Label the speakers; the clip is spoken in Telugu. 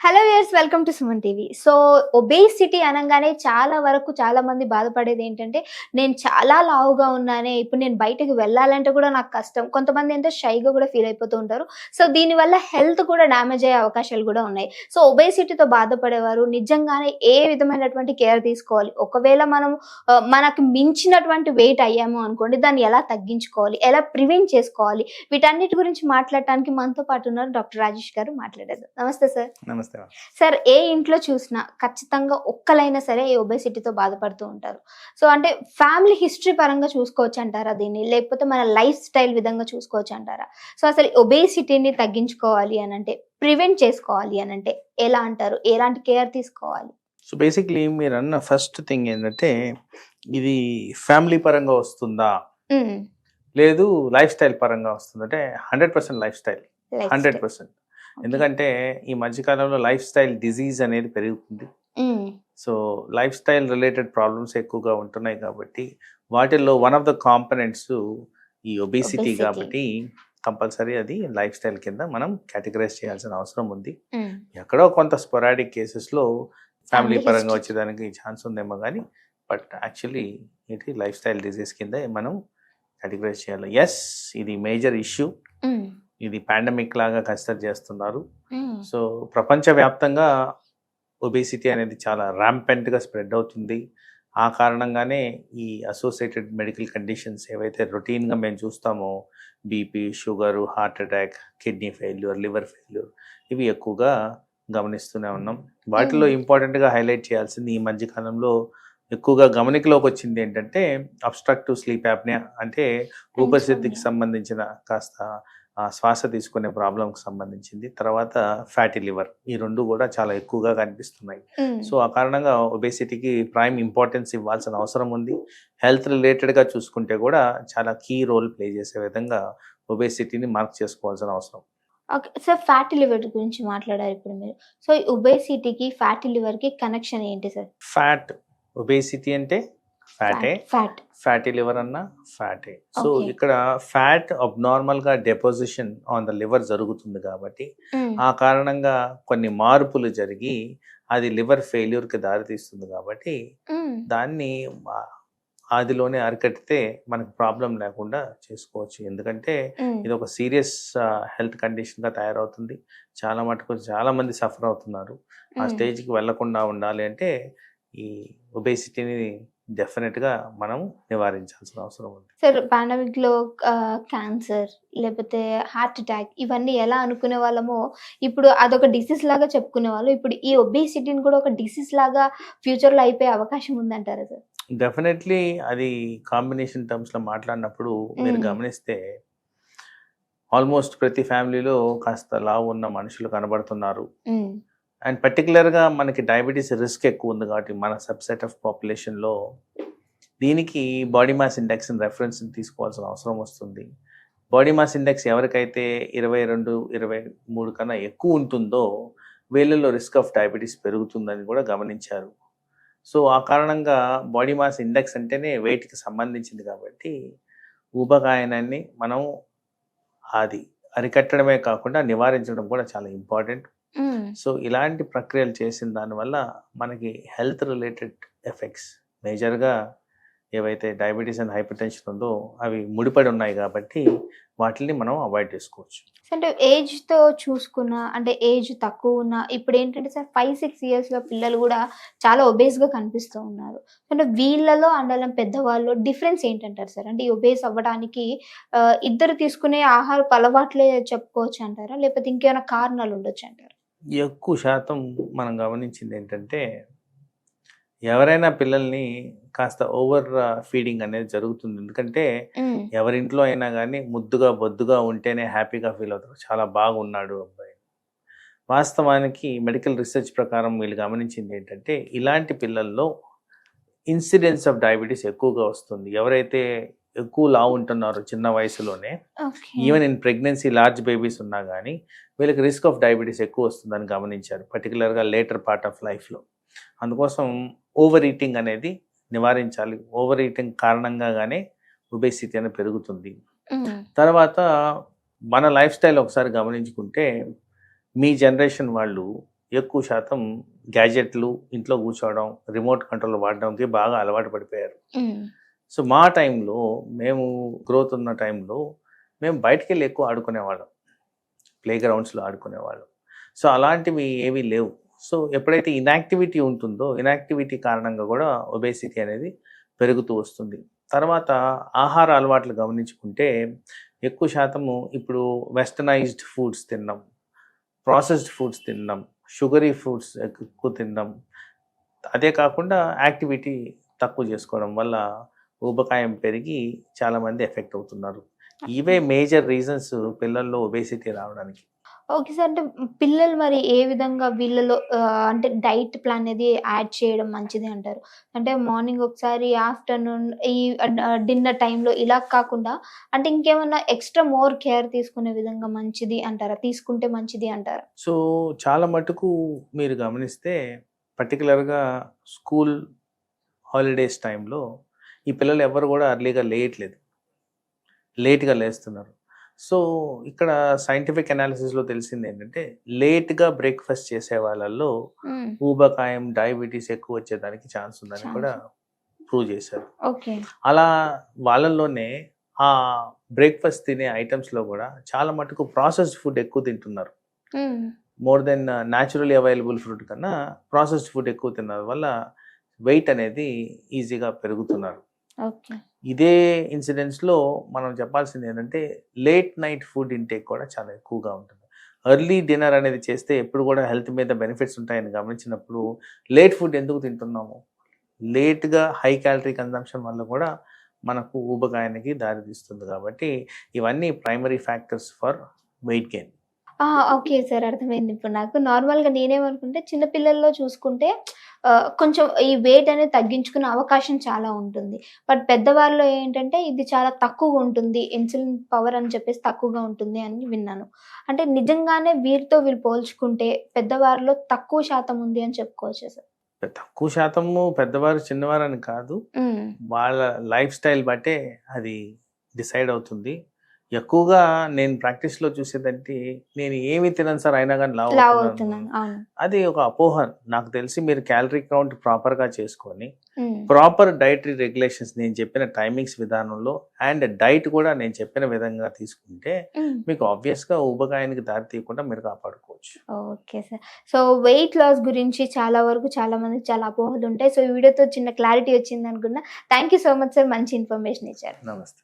Speaker 1: Hello viewers, welcome to Suman TV. So obesity అనగానే చాలా వరకు చాలా మంది బాధపడేది ఏంటంటే, నేను చాలా లావుగా ఉన్నానే, ఇప్పుడు నేను బయటకి వెళ్ళాలంటే కూడా నాకు కష్టం. కొంతమంది ఏంటో షైగా కూడా ఫీల్ అయిపోతూ ఉంటారు. సో దీనివల్ల హెల్త్ కూడా డ్యామేజ్ అయ్యే అవకాశాలు కూడా ఉన్నాయి. సో ఒబేసిటీతో బాధపడేవారు నిజంగానే ఏ విధమైనటువంటి కేర్ తీసుకోవాలి? ఒకవేళ మనం మనకు మించినటువంటి వెయిట్ అయ్యాము అనుకోండి, దాన్ని ఎలా తగ్గించుకోవాలి? ఎలా ప్రివెంట్ చేసుకోవాలి? వీటన్నిటి గురించి మాట్లాడటానికి మనతో పాటు ఉన్నారు డాక్టర్ రాజేష్ గారు. మాట్లాడేది. నమస్తే సార్.
Speaker 2: నమస్తే.
Speaker 1: సార్, ఏ ఇంట్లో చూసినా ఖచ్చితంగా ఒక్కలైనా సరే ఈ ఒబేసిటీతో బాధపడుతూ ఉంటారు. సో అంటే ఫ్యామిలీ హిస్టరీ పరంగా చూసుకోవచ్చు అంటారా దీన్ని? లేకపోతే మన లైఫ్ స్టైల్ విధంగా చూసుకోవచ్చు అంటారా? సో అసలు ఒబేసిటీని తగ్గించుకోవాలి అని అంటే, ప్రివెంట్ చేసుకోవాలి అని అంటే ఎలా అంటారు? ఎలాంటి కేర్ తీసుకోవాలి?
Speaker 2: సో బేసిక్లీ మీరు అన్న ఫస్ట్ థింగ్ ఏంటంటే, ఇది ఫ్యామిలీ పరంగా వస్తుందా, లేదు లైఫ్ స్టైల్ పరంగా వస్తుందంటే 100% లైఫ్ స్టైల్, 100%. ఎందుకంటే ఈ మధ్యకాలంలో లైఫ్ స్టైల్ డిజీజ్ అనేది పెరుగుతుంది. So life style related problems ఎక్కువగా ఉంటున్నాయి కాబట్టి వాటిల్లో వన్ ఆఫ్ ద కాంపనెంట్స్ ఈ ఒబేసిటీ కాబట్టి కంపల్సరీ అది లైఫ్ స్టైల్ కింద మనం కేటగరైజ్ చేయాల్సిన అవసరం ఉంది. ఎక్కడో కొంత స్పొరాడిక్ కేసెస్లో ఫ్యామిలీ పరంగా వచ్చేదానికి ఛాన్స్ ఉందేమో కానీ, బట్ యాక్చువల్లీ ఇది లైఫ్ స్టైల్ డిజీజ్ కింద మనం కేటగరైజ్ చేయాలి. ఎస్, ఇది మేజర్ ఇష్యూ. ఇది పాండమిక్ లాగా కన్సిడర్ చేస్తున్నారు. సో ప్రపంచవ్యాప్తంగా ఒబేసిటీ అనేది చాలా ర్యాంపెంట్గా స్ప్రెడ్ అవుతుంది. ఆ కారణంగానే ఈ అసోసియేటెడ్ మెడికల్ కండిషన్స్ ఏవైతే రొటీన్గా మేము చూస్తామో, BP, sugar, heart attack, kidney failure, liver failure, ఇవి ఎక్కువగా గమనిస్తూనే ఉన్నాం. వాటిలో ఇంపార్టెంట్గా హైలైట్ చేయాల్సింది ఈ మధ్యకాలంలో ఎక్కువగా గమనికలోకి వచ్చింది ఏంటంటే అబ్స్ట్రక్టివ్ స్లీప్ యాప్నియా, అంటే ఊపిరితిత్తుకి సంబంధించిన కాస్త శ్వాస తీసుకునే ప్రాబ్లంకి సంబంధించింది. తర్వాత ఫ్యాటీ లివర్, ఈ రెండు కూడా చాలా ఎక్కువగా కనిపిస్తున్నాయి. సో ఆ కారణంగా ఒబేసిటీకి ప్రైమ్ ఇంపార్టెన్స్ ఇవ్వాల్సిన అవసరం ఉంది. హెల్త్ రిలేటెడ్గా చూసుకుంటే కూడా చాలా కీ రోల్ ప్లే చేసే విధంగా ఒబేసిటీని మార్క్ చేసుకోవాల్సిన అవసరం.
Speaker 1: ఓకే సార్, ఫ్యాటీ లివర్ గురించి మాట్లాడారు ఇప్పుడు మీరు. సో ఈ ఒబేసిటీకి ఫ్యాటీ లివర్కి కనెక్షన్ ఏంటి సార్?
Speaker 2: ఫ్యాట్, ఒబేసిటీ అంటే ఫ్యాటీ లివర్ అన్న ఫ్యాటే. సో ఇక్కడ ఫ్యాట్ అబ్నార్మల్ గా డెపోజిషన్ ఆన్ ద లివర్ జరుగుతుంది కాబట్టి ఆ కారణంగా కొన్ని మార్పులు జరిగి అది లివర్ ఫెయిల్యూర్ కి దారితీస్తుంది కాబట్టి దాన్ని ఆదిలోనే అరికట్టితే మనకు ప్రాబ్లం లేకుండా చేసుకోవచ్చు. ఎందుకంటే ఇది ఒక సీరియస్ హెల్త్ కండిషన్ గా తయారవుతుంది. చాలా మటుకు చాలా మంది సఫర్ అవుతున్నారు. ఆ స్టేజ్కి వెళ్లకుండా ఉండాలి అంటే ఈ ఒబేసిటీని డెఫినెట్ గా మనం నివారించాల్సిన అవసరం ఉంది.
Speaker 1: సార్, పాండమిక్ లో క్యాన్సర్ లేకపోతే హార్ట్ అటాక్ ఇవన్నీ ఎలా అనుకునే వాళ్ళమో ఇప్పుడు అదొక డిసీజ్ లాగా చెప్పుకునే వాళ్ళు, ఇప్పుడు ఈ ఒబేసిటీని కూడా ఒక డిసీజ్ లాగా ఫ్యూచర్ లో అయిపోయే అవకాశం ఉందంటారా సార్?
Speaker 2: డెఫినెట్లీ అది కాంబినేషన్ టర్మ్స్ లో మాట్లాడినప్పుడు మీరు గమనిస్తే ఆల్మోస్ట్ ప్రతి ఫ్యామిలీలో కాస్త లావు ఉన్న మనుషులు కనబడుతున్నారు. అండ్ పర్టికులర్గా మనకి డయాబెటీస్ రిస్క్ ఎక్కువ ఉంది కాబట్టి మన సబ్సెట్ ఆఫ్ పాపులేషన్లో దీనికి బాడీ మాస్ ఇండెక్స్ని రెఫరెన్స్ తీసుకోవాల్సిన అవసరం వస్తుంది. బాడీ మాస్ ఇండెక్స్ ఎవరికైతే 22, 23 కన్నా ఎక్కువ ఉంటుందో వీళ్ళలో రిస్క్ ఆఫ్ డయాబెటీస్ పెరుగుతుందని కూడా గమనించారు. సో ఆ కారణంగా బాడీ మాస్ ఇండెక్స్ అంటేనే వెయిట్కి సంబంధించింది కాబట్టి ఊబకాయాన్ని మనం అది అరికట్టడమే కాకుండా నివారించడం కూడా చాలా ఇంపార్టెంట్. సో ఇలాంటి ప్రక్రియలు చేసిన దానివల్ల మనకి హెల్త్ రిలేటెడ్ ఎఫెక్ట్స్ మేజర్గా ఏవైతే డయాబెటీస్ అండ్ హైపర్ టెన్షన్ ఉందో అవి ముడిపడి ఉన్నాయి కాబట్టి వాటిని మనం అవాయిడ్ చేసుకోవచ్చు.
Speaker 1: అంటే ఏజ్తో చూసుకున్న, అంటే ఏజ్ తక్కువ ఉన్న, ఇప్పుడు ఏంటంటే సార్ 5-6 ఇయర్స్లో పిల్లలు కూడా చాలా ఒబేస్గా కనిపిస్తూ ఉన్నారు. అంటే వీళ్ళలో అండ్ పెద్దవాళ్ళు డిఫరెన్స్ ఏంటంటారు సార్? అంటే ఈ ఒబేస్ అవ్వడానికి ఇద్దరు తీసుకునే ఆహారపు అలవాట్లే చెప్పుకోవచ్చు అంటారా, లేకపోతే ఇంకేమైనా కారణాలు ఉండొచ్చు అంటారా?
Speaker 2: ఎక్కువ శాతం మనం గమనించింది ఏంటంటే ఎవరైనా పిల్లల్ని కాస్త ఓవర్ ఫీడింగ్ అనేది జరుగుతుంది. ఎందుకంటే ఎవరింట్లో అయినా కానీ ముద్దుగా బొద్దుగా ఉంటేనే హ్యాపీగా ఫీల్ అవుతారు, చాలా బాగున్నాడు అబ్బాయి. వాస్తవానికి మెడికల్ రీసెర్చ్ ప్రకారం వీళ్ళు గమనించింది ఏంటంటే ఇలాంటి పిల్లల్లో ఇన్సిడెన్స్ ఆఫ్ డయాబెటీస్ ఎక్కువగా వస్తుంది. ఎవరైతే ఎక్కువ లావు ఉంటున్నారో చిన్న వయసులోనే, even in pregnancy large babies ఉన్నా కానీ వీళ్ళకి రిస్క్ ఆఫ్ డయాబెటీస్ ఎక్కువ వస్తుందని గమనించారు, పర్టికులర్గా లేటర్ పార్ట్ ఆఫ్ లైఫ్లో. అందుకోసం ఓవర్ ఈటింగ్ అనేది నివారించాలి. ఓవర్ ఈటింగ్ కారణంగానే ఒబేసిటీ అనేది పెరుగుతుంది. తర్వాత మన లైఫ్ స్టైల్ ఒకసారి గమనించుకుంటే మీ జనరేషన్ వాళ్ళు ఎక్కువ శాతం గ్యాజెట్లు, ఇంట్లో కూర్చోవడం, రిమోట్ కంట్రోల్ వాడడానికి బాగా అలవాటు పడిపోయారు. సో మా టైంలో, మేము గ్రోత్ ఉన్న టైంలో మేము బయటికెళ్ళి ఎక్కువ ఆడుకునేవాళ్ళం, ప్లే గ్రౌండ్స్లో ఆడుకునేవాళ్ళం. సో అలాంటివి ఏవీ లేవు. సో ఎప్పుడైతే ఇన్యాక్టివిటీ ఉంటుందో, ఇన్యాక్టివిటీ కారణంగా కూడా ఒబేసిటీ అనేది పెరుగుతూ వస్తుంది. తర్వాత ఆహార అలవాట్లు గమనించుకుంటే ఎక్కువ శాతము ఇప్పుడు వెస్టర్నైజ్డ్ ఫుడ్స్ తిన్నాం, ప్రాసెస్డ్ ఫుడ్స్ తిన్నాం, షుగరీ ఫుడ్స్ ఎక్కువ తిన్నాం. అదే కాకుండా యాక్టివిటీ తక్కువ చేసుకోవడం వల్ల ఊబకాయం పెరిగి చాలామంది ఎఫెక్ట్ అవుతున్నారు. ఇవే మేజర్ రీజన్స్ పిల్లల్లో ఒబేసిటీ రావడానికి.
Speaker 1: Okay sir. అంటే పిల్లలు మరి ఏ విధంగా వీళ్ళలో అంటే డైట్ ప్లాన్ అనేది యాడ్ చేయడం మంచిది అంటారు? అంటే మార్నింగ్ ఒకసారి, ఆఫ్టర్‌నూన్, ఈ డిన్నర్ టైమ్‌లో ఇలా కాకుండా అంటే ఇంకేమన్నా ఎక్స్‌ట్రా మోర్ కేర్ తీసుకునే విధంగా మంచిది అంటారా? తీసుకుంటే మంచిది అంటారా?
Speaker 2: సో చాలా మటుకు మీరు గమనిస్తే పర్టికులర్గా స్కూల్ హాలిడేస్ టైంలో ఈ పిల్లలు ఎవరు కూడా అర్లీగా లేయట్లేదు, లేట్గా లేస్తున్నారు. సో ఇక్కడ సైంటిఫిక్ అనాలిసిస్లో తెలిసింది ఏంటంటే లేట్గా బ్రేక్ఫాస్ట్ చేసే వాళ్ళల్లో ఊబకాయం, డయాబెటీస్ ఎక్కువ వచ్చేదానికి ఛాన్స్ ఉందని కూడా ప్రూవ్ చేశారు.
Speaker 1: ఓకే.
Speaker 2: అలా వాళ్ళల్లోనే ఆ బ్రేక్ఫాస్ట్ తినే ఐటమ్స్లో కూడా చాలా మటుకు ప్రాసెస్డ్ ఫుడ్ ఎక్కువ తింటున్నారు. More than naturally available food కన్నా ప్రాసెస్డ్ ఫుడ్ ఎక్కువ తినడం వల్ల వెయిట్ అనేది ఈజీగా పెరుగుతున్నారు.
Speaker 1: ఓకే.
Speaker 2: ఇదే ఇన్సిడెంట్స్లో మనం చెప్పాల్సింది ఏంటంటే లేట్ నైట్ ఫుడ్ ఇంటేక్ కూడా చాలా ఎక్కువగా ఉంటుంది. ఎర్లీ డిన్నర్ అనేది చేస్తే ఎప్పుడు కూడా హెల్త్ మీద బెనిఫిట్స్ ఉంటాయని గమనించినప్పుడు లేట్ ఫుడ్ ఎందుకు తింటున్నాము? లేట్గా హై క్యాలరీ కన్జంప్షన్ వల్ల కూడా మనకు ఊబకాయానికి దారితీస్తుంది. కాబట్టి ఇవన్నీ primary factors for weight gain.
Speaker 1: Okay sir. అర్థమైంది ఇప్పుడు నాకు. నార్మల్‌గా నేనేమనుకుంటే చిన్న పిల్లల్లో చూసుకుంటే కొంచెం ఈ వెయిట్ అనేది తగ్గించుకునే అవకాశం చాలా ఉంటుంది. బట్ పెద్దవారిలో ఏంటంటే ఇది చాలా తక్కువగా ఉంటుంది. ఇన్సులిన్ పవర్ అని చెప్పేసి తక్కువగా ఉంటుంది అని విన్నాను. అంటే నిజంగానే వీరితో వీళ్ళు పోల్చుకుంటే పెద్దవారిలో తక్కువ శాతం ఉంది అని చెప్పుకోవచ్చా సార్?
Speaker 2: తక్కువ శాతము పెద్దవారు చిన్నవారు అని కాదు, వాళ్ళ లైఫ్ స్టైల్ బట్టే అది డిసైడ్ అవుతుంది. ఎక్కువగా నేను ప్రాక్టీస్లో చూసేదంటే నేను ఏమి తినను సార్ అయినా కానీ లావు అవుతున్నాను,
Speaker 1: అవును.
Speaker 2: అది ఒక అపోహ. నాకు తెలిసి మీరు క్యాలరీ కౌంట్ ప్రాపర్గా చేసుకొని ప్రాపర్ డైటరీ రెగ్యులేషన్స్, నేను చెప్పిన టైమింగ్స్ విధానంలో అండ్ డైట్ కూడా నేను చెప్పిన విధంగా తీసుకుంటే మీకు ఆబ్వియస్గా ఊబకాయానికి దారి తీయకుండా మీరు కాపాడుకోవచ్చు.
Speaker 1: Okay sir. So weight loss గురించి చాలా వరకు చాలా మందికి చాలా అపోహలు ఉంటాయి. సో ఈ వీడియోతో చిన్న క్లారిటీ వచ్చింది అనుకున్నా. Thank you so much sir. మంచి ఇన్ఫర్మేషన్ ఇచ్చారు.
Speaker 2: నమస్తే.